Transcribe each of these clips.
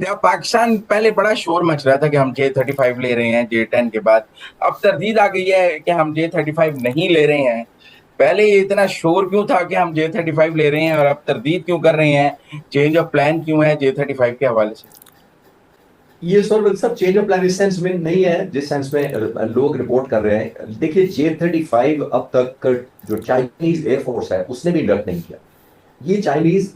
जब पाकिस्तान पहले बड़ा शोर मच रहा था कि हम J-35 ले रहे हैं J-10 के बाद, अब तरदीद आ गई है कि हम J-35 नहीं ले रहे हैं। पहले ये इतना शोर क्यों था कि हम J-35 ले रहे हैं और अब तरदीद क्यों कर रहे हैं? चेंज ऑफ प्लान क्यों है J-35 के हवाले से? ये सब चेंज ऑफ प्लान इस सेंस में नहीं है जिस सेंस में लोग रिपोर्ट कर रहे हैं। देखिए J-35 अब तक जो चाइनीज एयरफोर्स है उसने भी इंडक्ट नहीं किया। ये चाइनीज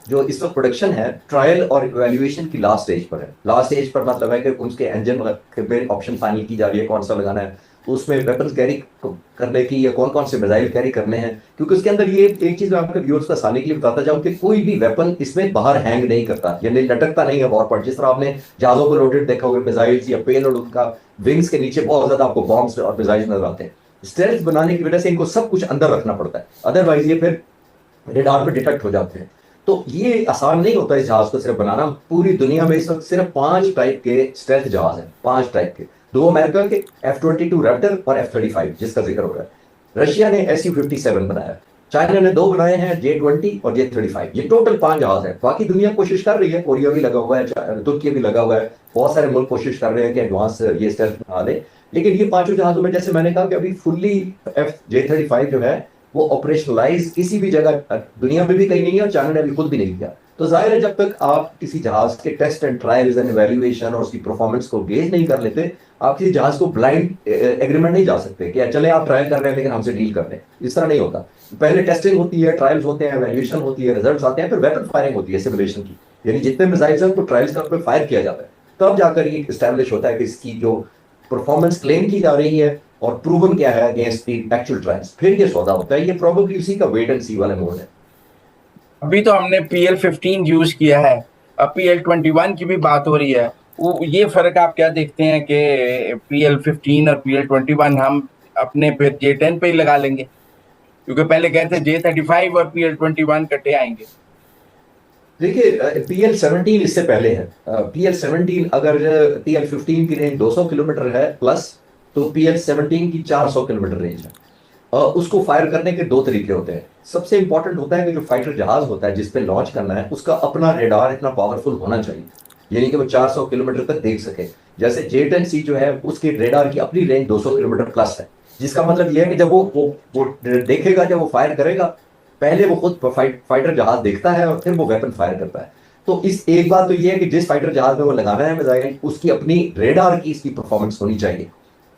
जो इस वक्त प्रोडक्शन है ट्रायल और इवैल्यूएशन की लास्ट स्टेज पर है। लास्ट स्टेज पर मतलब है कि उसके इंजन पे ऑप्शन फाइनल की जा रही है कौन सा लगाना है, उसमें वेपन्स कैरी करने की या कौन कौन से मिसाइल कैरी करने हैं। क्योंकि उसके अंदर ये एक चीज मैं आपके व्यूअर्स को आसानी के लिए बताता जाऊं कि कोई भी वेपन इसमें बाहर हैंग नहीं करता, यानी लटकता नहीं है वॉर पर। जिस तरह आपने जहाजों को लोडेड देखा होगा मिसाइल्स या पेलोड, उनका विंग्स के नीचे बहुत ज्यादा आपको बॉम्ब्स और मिसाइल्स नजर आते हैं। स्टेल्थ बनाने की वजह से इनको सब कुछ अंदर रखना पड़ता है, अदरवाइज ये फिर रेडार पे डिटेक्ट हो जाते हैं। तो ये आसान नहीं होता इस जहाज को सिर्फ बनाना। पूरी दुनिया में इस वक्त सिर्फ 5 टाइप के स्टेल्थ जहाज हैं, 5 टाइप के। दो अमेरिका के F-22 रैप्टर और F-35 जिसका जिक्र हो रहा है। रशिया ने Su-57 बनाया, चाइना ने 2 बनाए हैं J-20 और J-35। ये टोटल 5 जहाज है। बाकी दुनिया कोशिश कर रही है, कोरिया भी लगा हुआ है, तुर्की भी लगा हुआ है, बहुत सारे मुल्क कोशिश कर रहे हैं कि एडवांस ये स्टेल्थ बना ले। लेकिन ये पांचों जहाजों में जैसे मैंने कहा कि अभी फुल्ली J-35 जो है वो ऑपरेशनलाइज किसी भी जगह दुनिया में भी कहीं नहीं है और चाइना ने अभी खुद भी नहीं किया। तो जाहिर है जब तक आप किसी जहाज के test and trials and evaluation और उसकी परफॉर्मेंस को गेज नहीं कर लेते, आप किसी जहाज को ब्लाइंड एग्रीमेंट नहीं जा सकते कि चले आप ट्रायल कर रहे हैं लेकिन हमसे डील कर रहे हैं। इस तरह नहीं होता। पहले टेस्टिंग होती है, ट्रायल्स होते हैं, इवैल्यूएशन होती है, रिजल्ट्स आते हैं, फिर वेपन फायरिंग होती है सिमुलेशन की, यानी जितने मिसाइल्स हैं उनको ट्रायल्स पर फायर किया जाता है। तब जाकर ये स्टैब्लिश होता है कि इसकी जो परफॉर्मेंस क्लेम की जा रही है और प्रूवन क्या है अगेंस्ट दी एक्चुअल ट्रायल्स, फिर ये सौदा होता है। ये प्रोबेबली उसी का वेट एंड सी वाला मोड है। अभी तो हमने PL-15 यूज किया है, अब PL-21 की भी बात हो रही है। वो ये फर्क आप क्या देखते हैं कि PL-15 और PL-21 हम अपने पे J-10 पे ही लगा लेंगे? क्योंकि पहले कहते J-35 और PL-21 कटे आएंगे। देखिए PL-17 इससे पहले है। PL-17 अगर PL-15 की रेंज 200 किलोमीटर है प्लस, तो PL-17 की 400 किलोमीटर रेंज है। उसको फायर करने के 2 तरीके होते हैं। सबसे इंपॉर्टेंट होता है कि जो फाइटर जहाज होता है जिसपे लॉन्च करना है उसका अपना रेडार इतना पावरफुल होना चाहिए, यानी कि वो 400 किलोमीटर तक देख सके। जैसे J-10C जो है उसके रेडार की अपनी रेंज 200 किलोमीटर प्लस है, जिसका मतलब यह है कि जब वो देखेगा, जब वो फायर करेगा, पहले वो खुद फाइटर जहाज देखता है और फिर वो वेपन फायर करता है। तो इस एक बात तो ये है कि जिस फाइटर जहाज में वो लगाना है मिसाइल, उसकी अपनी रेडार की इसकी परफॉर्मेंस होनी चाहिए।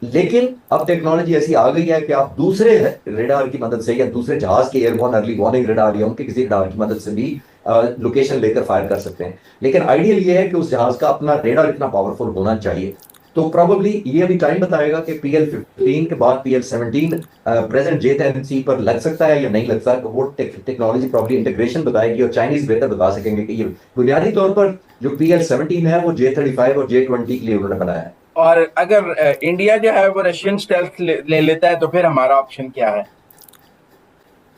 लेकिन अब टेक्नोलॉजी ऐसी आ गई है कि आप दूसरे रेडार की मदद से या दूसरे जहाज के एयरबोर्न अर्ली वार्निंग रेडार या उनके किसी रेडार की मदद से भी लोकेशन लेकर फायर कर सकते हैं। लेकिन आइडियल ये है कि उस जहाज का अपना रेडार इतना पावरफुल होना चाहिए। तो प्रोबेबली ये अभी टाइम बताएगा कि PL-15 के बाद PL-17 प्रेजेंट J-10C पर लग सकता है या नहीं लगता है। वो टेक्नोलॉजी प्रॉब्ली इंटीग्रेशन बताएगी और चाइनीज बेहतर बता सकेंगे कि ये बुनियादी तौर पर जो PL-17 है वो J-35 और J-20 के लिए उन्होंने बनाया है। और अगर इंडिया जो है वो रशियन स्टेल्थ ले लेता है तो फिर हमारा ऑप्शन क्या है?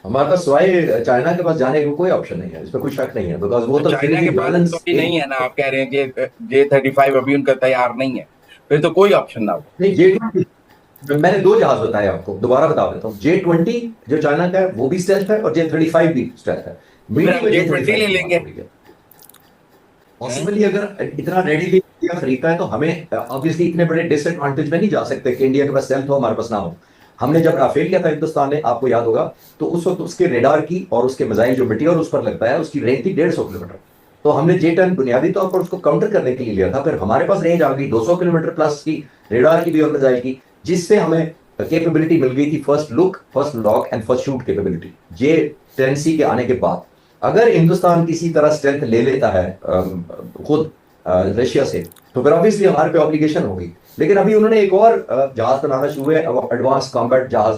हमारे पास सिवाय चाइना के पास जाने का कोई ऑप्शन नहीं है, इसमें कोई शक नहीं है, बिकॉज वो तो तो फिर चाइना भी के पास तो बैलेंस अभी एक। नहीं है ना, आप कह रहे हैं कि J-35 अभी उनका तैयार नहीं है, फिर तो कोई ऑप्शन ना हो। नहीं, J-20 मैंने 2 जहाज बताए आपको, दोबारा बता देता हूँ। J-20 जो चाइना का है वो भी स्टेल्थ है और J-35 भी स्टेल्थ है। तो फिर मीडियम हम में J-20 J-35 ले की बात लेंगे। हो रही है। पॉसिबली अगर इतना रेडीली इंडिया खरीदता है तो हमें ऑब्वियसली इतने बड़े डिसएडवांटेज में नहीं जा सकते कि इंडिया के पास स्टेल्थ हो हमारे पास ना हो। हमने जब राफेल किया था हिंदुस्तान ने, आपको याद होगा, तो उस वक्त उसके रेडार की और उसके मिसाइल जो मिटियोर उस पर लगता है उसकी रेंज थी 150 किलोमीटर। तो हमने J-10 बुनियादी तौर पर उसको काउंटर करने के लिए लिया था, फिर हमारे पास रेंज आ गई 200 किलोमीटर प्लस की, रेडार की भी और मिसाइल की, जिससे हमें कैपेबिलिटी मिल गई थी first look, first lock and first shoot capability J-10C के आने के बाद। अगर हिंदुस्तान किसी तरह स्ट्रेंथ ले लेता है खुद रशिया से, तो फिर ऑब्वियसली हमारे पे ऑब्लिगेशन होगी। लेकिन अभी उन्होंने एक और जहाज बनाना शुरू है, एडवांस कॉम्बैट जहाज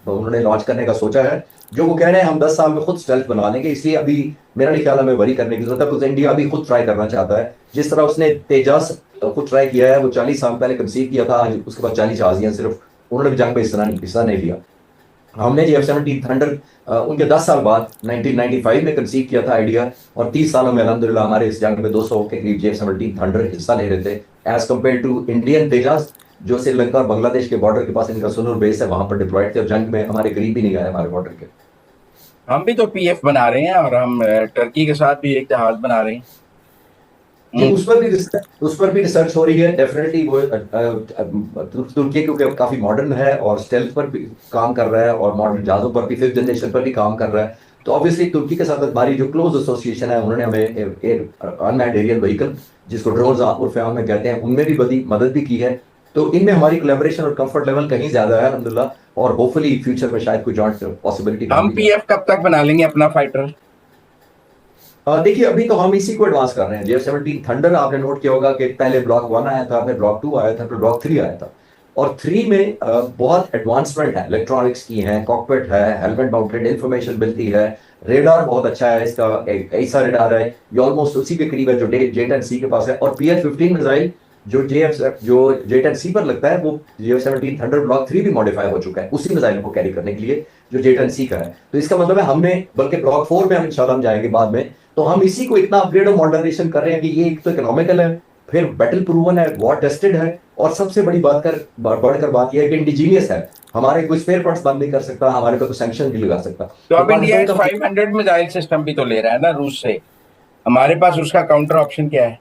उन्होंने लॉन्च करने का सोचा है, जो वो कह रहे हैं हम 10 साल में खुद स्टेल्थ बना लेंगे। इसलिए अभी मेरा नहीं ख्याल हमें वरी करने की जरूरत है, क्योंकि इंडिया अभी खुद ट्राई करना चाहता है। जिस तरह उसने तेजस खुद ट्राई किया है, वो 40 साल पहले कंसीव किया था, आज उसके बाद 40 जहाजियां सिर्फ, उन्होंने भी जंग में हिस्सा नहीं लिया। हमने जी F-17 थंडर उनके 10 साल बाद 1995 में कंसीव किया था आइडिया, और 30 सालों में अल्हम्दुलिल्लाह हमारे इस जंग में 200 के करीब F-17 थंडर हिस्सा ले रहे थे, as compare to Indian Tejas जो श्रीलंका और बांग्लादेश के बॉर्डर के पास इनका सुनूर बेस है, वहां पर डिप्लॉयड थे और जंग में हमारे करीब भी नहीं आए हमारे बॉर्डर के। हम भी तो PF बना रहे हैं और हम टर्की के साथ भी एक जहाज बना रहे हैं। कि उस पर भी रिसर्च हो रही है डेफिनेटली। वो तुर्की क्योंकि काफी मॉडर्न है और स्टेल्थ पर भी काम कर रहा है और मॉडर्न जहाजों पर भी 5th जनरेशन पर भी काम कर रहा है। तो ऑब्वियसली तुर्की के साथ हमारी जो क्लोज एसोसिएशन है, उन्होंने हमें अनमैन्ड एरियल व्हीकल जिसको ड्रोन उर्फ में कहते हैं, उनमें भी बड़ी मदद भी की है। तो इनमें हमारी कोलैबोरेशन और कंफर्ट लेवल कहीं ज्यादा है अल्हम्दुलिल्लाह, और होपफुली फ्यूचर में शायद कोई जॉइंट पॉसिबिलिटी बन हम भी जाए। पीएफ कब तक बना लेंगे अपना फाइटर? देखिए अभी तो हम इसी को एडवांस कर रहे हैं। JF-17 थंडर आपने नोट किया होगा कि पहले ब्लॉक 1 आया था, फिर ब्लॉक 2 आया था, फिर ब्लॉक 3 आया था। और 3 में बहुत एडवांसमेंट है, इलेक्ट्रॉनिक्स की है, कॉकपिट है, हेलमेट माउंटेड इंफॉर्मेशन मिलती है, रेडार बहुत अच्छा है इसका, ऐसा रेडार है ये ऑलमोस्ट उसी के करीब है जो J-10C के पास है। और PL-15 मिसाइल जो J-10C पर लगता है, वो JF-17 थंडर ब्लॉक 3 भी मॉडिफाई हो चुका है उसी मिसाइल को कैरी करने के लिए जो J-10C का है। तो इसका मतलब है हमने, बल्कि ब्लॉक 4 में हम इंशाल्लाह हम जाएंगे बाद में, तो हम इसी को इतना अपग्रेड और मॉडर्नाइजेशन कर रहे हैं कि ये एक तो इकोनॉमिकल है, फिर बैटल प्रूवन है, वॉर टेस्टेड है, और सबसे बड़ी बढ़कर बात यह है कि इंडिजीनियस है। हमारे कोई स्पेयर पार्ट्स बंद नहीं कर सकता, हमारे पे कोई सैंक्शन नहीं लगा सकता। तो तो अब इंडिया पाकिस्तान का 500 मिसाइल सिस्टम भी तो ले रहा है ना रूस से, हमारे पास उसका काउंटर ऑप्शन क्या है?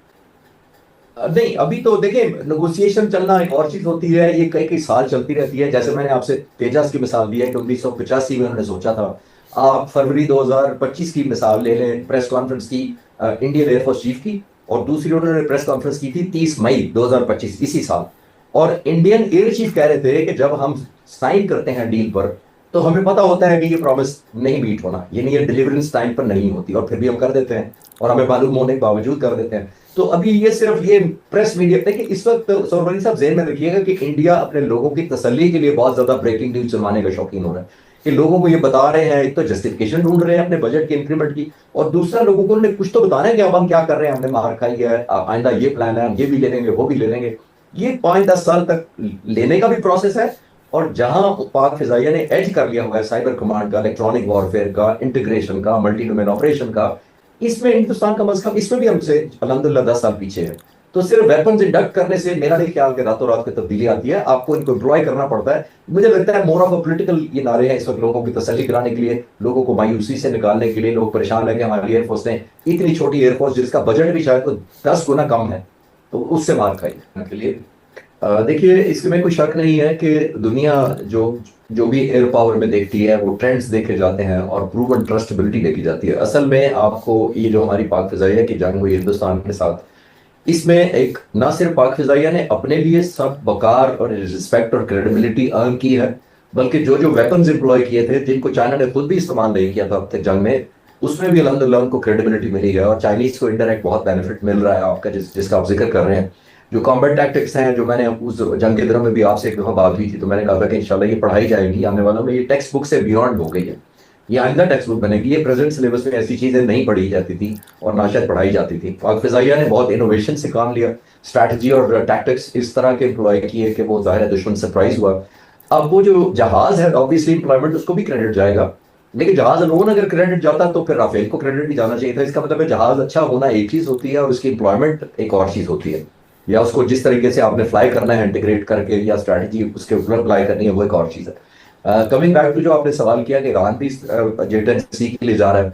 नहीं, अभी तो देखिए नेगोशिएशन चलना एक और चीज होती है, ये कई कई साल चलती रहती है। जैसे मैंने आपसे तेजस की मिसाल दी है कि 1985 में उन्होंने सोचा था। आप फरवरी 2025 की मिसाल ले लें, प्रेस कॉन्फ्रेंस की इंडियन एयरफोर्स चीफ की, और दूसरी उन्होंने प्रेस कॉन्फ्रेंस की थी 30 मई 2025 इसी साल। और इंडियन एयर चीफ कह रहे थे कि जब हम साइन करते हैं डील पर, तो हमें पता होता है कि ये प्रॉमिस नहीं मीट होना, यानी ये डिलीवरेंस टाइम पर नहीं होती, और फिर भी हम कर देते हैं, और हमें मालूम होने के बावजूद कर देते हैं। तो अभी ये सिर्फ ये प्रेस मीडिया, देखिए इस वक्त सोरबनी साहब ज़हन में रखिएगा कि इंडिया अपने लोगों की तसल्ली के लिए बहुत ज्यादा ब्रेकिंग न्यूज चलवाने का शौकीन हो रहा है, कि लोगों को ये बता रहे हैं, एक तो जस्टिफिकेशन ढूंढ रहे हैं अपने बजट के इंक्रीमेंट की, और दूसरा लोगों को उन्हें कुछ तो बताना है कि अब हम क्या कर रहे हैं, हमने मार खाई है, आइंदा ये प्लान है, हम ये भी ले लेंगे, वो भी ले लेंगे। ये 5-10 साल तक लेने का भी प्रोसेस है। और जहां पाक फिजाइया ने एज कर लिया हुआ है साइबर कमांड का, इलेक्ट्रॉनिक वॉरफेयर का, इंटीग्रेशन का, मल्टी डोमेन ऑपरेशन का, इसमें हिंदुस्तान का मजहब इसमें भी हमसे अल्हम्दुलिल्लाह 10 साल पीछे है। तो सिर्फ वेपन्स इंडक्ट करने से मेरा नहीं ख्याल कि रातों रात की तब्दीली आती है, आपको इनको एम्प्लॉय करना पड़ता है। मुझे लगता है मोर ऑफ अ पॉलिटिकल ये नारे हैं इस वक्त, लोगों की तसल्ली कराने के लिए, लोगों को मायूसी से निकालने के लिए। लोग परेशान है कि हमारी एयरफोर्स ने, इतनी छोटी एयरफोर्स जिसका बजट भी शायद 10 गुना कम है, तो उससे मार खाई के लिए। देखिए इसमें कोई शक नहीं है कि दुनिया जो जो भी एयर पावर में देखती है, वो ट्रेंड्स देखे जाते हैं और प्रूवन ट्रस्टेबिलिटी देखी जाती है। असल में आपको ये जो हमारी पाक फिजाइया की जंग हुई हिंदुस्तान के साथ, इसमें एक ना सिर्फ पाक फिजाइया ने अपने लिए सब वकार और रिस्पेक्ट और क्रेडिबिलिटी अर्न की है, बल्कि जो जो वेपन्स एम्प्लॉय किए थे, जिनको चाइना ने खुद भी इस्तेमाल नहीं किया था अब तक जंग में, उसमें भी अल्हम्दुलिल्लाह उनको क्रेडिबिलिटी मिली है। और चाइनीज को इंडायरेक्ट बहुत बेनिफिट मिल रहा है आपका, जिसका आप जिक्र कर रहे हैं। जो कॉम्बैट टैक्टिक्स हैं, जो मैंने उस जंग के दिनों में भी आपसे एक दफा बात हुई थी, तो मैंने कहा था कि इंशाल्लाह ये पढ़ाई जाएगी आने वालों में, ये टेक्स्ट बुक से बियॉन्ड हो गई है, ये आइंदा टेक्स्ट बुक बनेगी। ये प्रेजेंट सिलेबस में ऐसी चीजें नहीं पढ़ी जाती थी और ना शायद पढ़ाई जाती थी। पाक फिजाइया ने बहुत इनोवेशन से काम लिया, स्ट्रैटेजी और टैक्टिक्स इस तरह के एम्प्लॉय किए कि वो जाहिर है दुश्मन सरप्राइज हुआ। अब वो जो जहाज है, ऑब्वियसली एम्प्लॉयमेंट उसको भी क्रेडिट जाएगा, लेकिन जहाज अलोन अगर क्रेडिट जाता तो फिर राफेल को क्रेडिट भी जाना चाहिए था। इसका मतलब है जहाज अच्छा होना एक चीज होती है और उसकी एम्प्लॉयमेंट एक और चीज होती है, या उसको जिस तरीके से आपने फ्लाई करना है इंटीग्रेट करके, या स्ट्रैटेजी उसके ऊपर अप्लाई करनी है, वो एक और चीज है। कमिंग बैक टू जो आपने सवाल किया कि ईरान भी J-10C के लिए जा रहा है,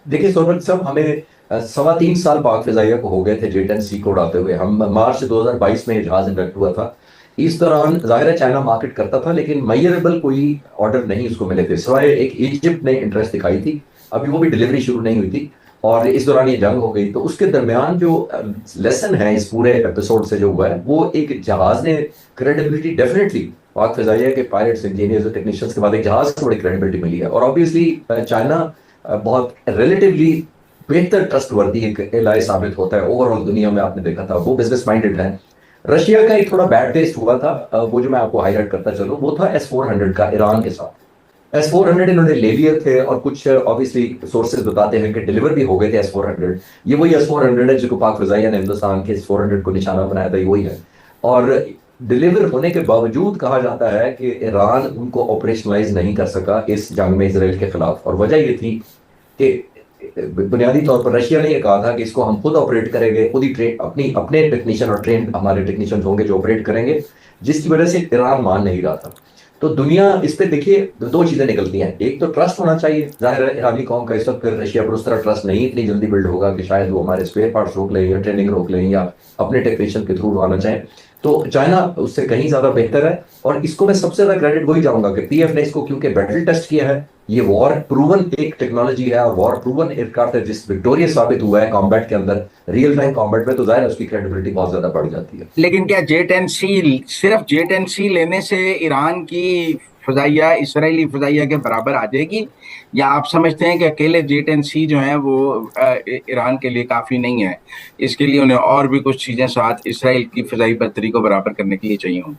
देखिए सोनल साहब, हमें 3.25 साल पाक फिजाइया को हो गए थे J-10C को उड़ाते हुए। हम मार्च 2022 में जहाज इंडक्ट हुआ था। इस दौरान जाहिर है चाइना मार्केट करता था, लेकिन मेजरेबल कोई ऑर्डर नहीं उसको मिले थे, सिवाय एक इजिप्ट ने इंटरेस्ट दिखाई थी, अभी वो भी डिलीवरी शुरू नहीं हुई थी, और इस दौरान ये जंग हो गई। तो उसके दरमियान जो लेसन है इस पूरे एपिसोड से जो हुआ है, वो एक जहाज ने क्रेडिबिलिटी डेफिनेटली पाक फिजाइया के पायलट्स, इंजीनियर्स और टेक्नीशियंस के बाद एक जहाज को बड़ी क्रेडिबिलिटी मिली है। और ऑब्वियसली चाइना बहुत रिलेटिवली बेहतर ट्रस्टवर्दी एक एलाय साबित होता है ओवरऑल दुनिया में, आपने देखा था वो बिजनेस माइंडेड है। रशिया का एक थोड़ा बैड टेस्ट हुआ था, वो जो मैं आपको हाईलाइट करता चलूं, वो था S-400 का ईरान के साथ। S-400 इन्होंने ले लिए थे, और कुछ ऑब्वियसली सोर्सेज बताते हैं कि डिलीवर भी हो गए थे S-400। ये वही S-400 है जिसको पाक फिजाइया ने हिंदुस्तान के S-400 को निशाना बनाया था, ये वही है। और डिलीवर होने के बावजूद कहा जाता है कि ईरान उनको ऑपरेशनलाइज नहीं कर सका इस जंग में इसराइल के खिलाफ। और वजह ये थी कि बुनियादी तौर पर रशिया ने यह कहा था कि इसको हम खुद ऑपरेट करेंगे, खुद ही ट्रेन अपने टेक्नीशियन और ट्रेन हमारे टेक्नीशियन होंगे जो ऑपरेट करेंगे, जिसकी वजह से ईरान मान नहीं रहा था। तो दुनिया इस पे देखिए दो चीजें निकलती हैं, एक तो ट्रस्ट होना चाहिए, जाहिर है ईरानी कौम का इस वक्त फिर रशिया पर उस तरह ट्रस्ट नहीं इतनी जल्दी बिल्ड होगा कि शायद वो हमारे स्पेयर पार्ट्स रोक लें या ट्रेनिंग रोक लें या अपने टेक्नीशियन के थ्रू आना चाहें। तो चाइना उससे कहीं ज्यादा बेहतर है, और इसको मैं सबसे ज्यादा क्रेडिट वही जाऊंगा कि पीएफ ने इसको क्योंकि बैटल टेस्ट किया है, ये वॉर प्रूवन एक टेक्नोलॉजी है और वॉर प्रूवन एयरक्राफ्ट है जिस विक्टोरियस साबित हुआ है कॉम्बैट के अंदर, रियल टाइम कॉम्बैट में, तो जाहिर है उसकी क्रेडिबिलिटी बहुत ज्यादा बढ़ जाती है। लेकिन क्या J-10C, सिर्फ J-10C लेने से ईरान की फजाइया इसराइली फजाइया के बराबर आ जाएगी, या आप समझते हैं कि अकेले J-10C जो है वो ईरान के लिए काफी नहीं है, इसके लिए उन्हें और भी कुछ चीजें साथ इसराइल की फजाई बर्तरी को बराबर करने के लिए चाहिए होंगी?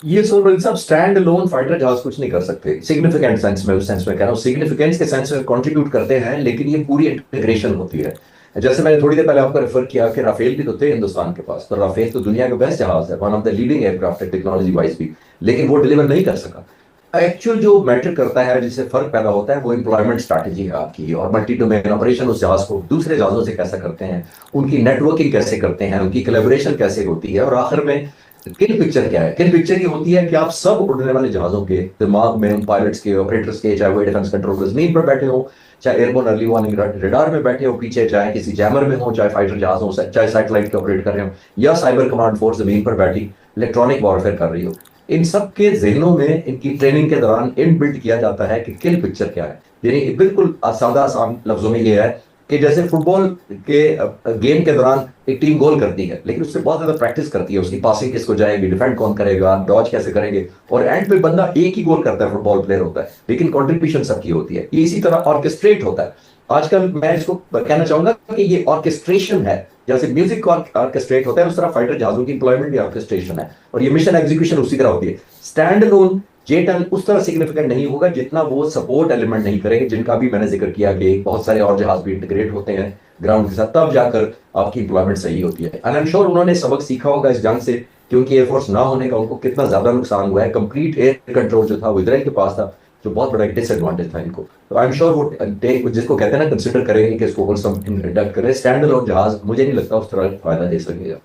ये सोलमन साहब स्टैंड अलोन फाइटर जहाज कुछ नहीं कर सकते सिग्निफिकेंट सेंस में, उस सेंस में कह रहा हूँ, सिग्निफिकेंस के सेंस में कंट्रीब्यूट करते हैं, लेकिन ये पूरी इंटीग्रेशन होती है। जैसे मैंने थोड़ी देर पहले आपको रेफर किया कि राफेल भी तो थे हिंदुस्तान के पास, तो राफेल तो दुनिया का बेस्ट जहाज है, one of the leading aircraft है टेक्नोलॉजी वाइज भी, लेकिन वो डिलीवर नहीं कर सका। एक्चुअल जो मैटर करता है, जिससे फर्क पैदा होता है, वो एम्प्लॉयमेंट स्ट्रैटेजी है आपकी, और मल्टी डोमेन ऑपरेशन उस जहाज को दूसरे जहाजों से कैसे करते हैं, उनकी नेटवर्किंग कैसे करते हैं, उनकी कोलैबोरेशन कैसे होती है, और आखिर में किल पिक्चर क्या है। किल पिक्चर ये होती है कि आप सब उड़ने वाले जहाजों के दिमाग में, उन पायलट्स के, ऑपरेटर्स के, चाहे वो डिफेंस कंट्रोलर जमीन पर बैठे हो, चाहे एयरबोर्न अर्ली वार्निंग रडार में बैठे हो पीछे, चाहे किसी जैमर में हो, चाहे फाइटर जहाज हो, चाहे सैटेलाइट के ऑपरेट कर रहे हो, या साइबर कमांड फोर्स जमीन पर बैठी इलेक्ट्रॉनिक वॉरफेयर कर रही हो, इन सब के जहनों में इनकी ट्रेनिंग के दौरान इनबिल्ट किया जाता है कि किल पिक्चर क्या है। यानी बिल्कुल सादा आसान लफ्जों में ये है कि जैसे फुटबॉल के गेम के दौरान एक टीम गोल करती है, लेकिन उससे बहुत ज्यादा प्रैक्टिस करती है, उसकी पासिंग किसको जाएगी, डिफेंड कौन करेगा, डॉज कैसे करेंगे, और एंड पे बंदा एक ही गोल करता है, फुटबॉल प्लेयर होता है, लेकिन कंट्रीब्यूशन सबकी होती है। ये इसी तरह ऑर्केस्ट्रेट होता है। आजकल मैं इसको कहना चाहूंगा कि ये ऑर्केस्ट्रेशन है, जैसे म्यूजिक ऑर्केस्ट्रेट होता है उस तरह फाइटर जहाजों की इंप्लॉयमेंट भी ऑर्केस्ट्रेशन है, और ये मिशन एग्जीक्यूशन उसी तरह होती है। स्टैंड अलोन J-10 उस तरह सिग्निफिकेंट नहीं होगा जितना वो सपोर्ट एलिमेंट नहीं करेंगे, जिनका भी मैंने जिक्र किया कि बहुत सारे और जहाज भी इंटीग्रेट होते हैं ग्राउंड के साथ, तब जाकर आपकी इंप्लॉयमेंट सही होती है। एंड आई एम श्योर उन्होंने सबक सीखा होगा इस जंग से, क्योंकि एयरफोर्स ना होने का उनको कितना ज्यादा नुकसान हुआ है। कंप्लीट एयर कंट्रोल जो था वो इजराइल के पास था, जो बहुत बड़ा डिसएडवांटेज था इनको। तो आई एम श्योर वो जिसको कहते हैं ना कंसिडर करेंगे कि इसको होलसम इंडक्ट करें। स्टैंड अलोन जहाज मुझे नहीं लगता उस तरह फायदा दे सकेगा।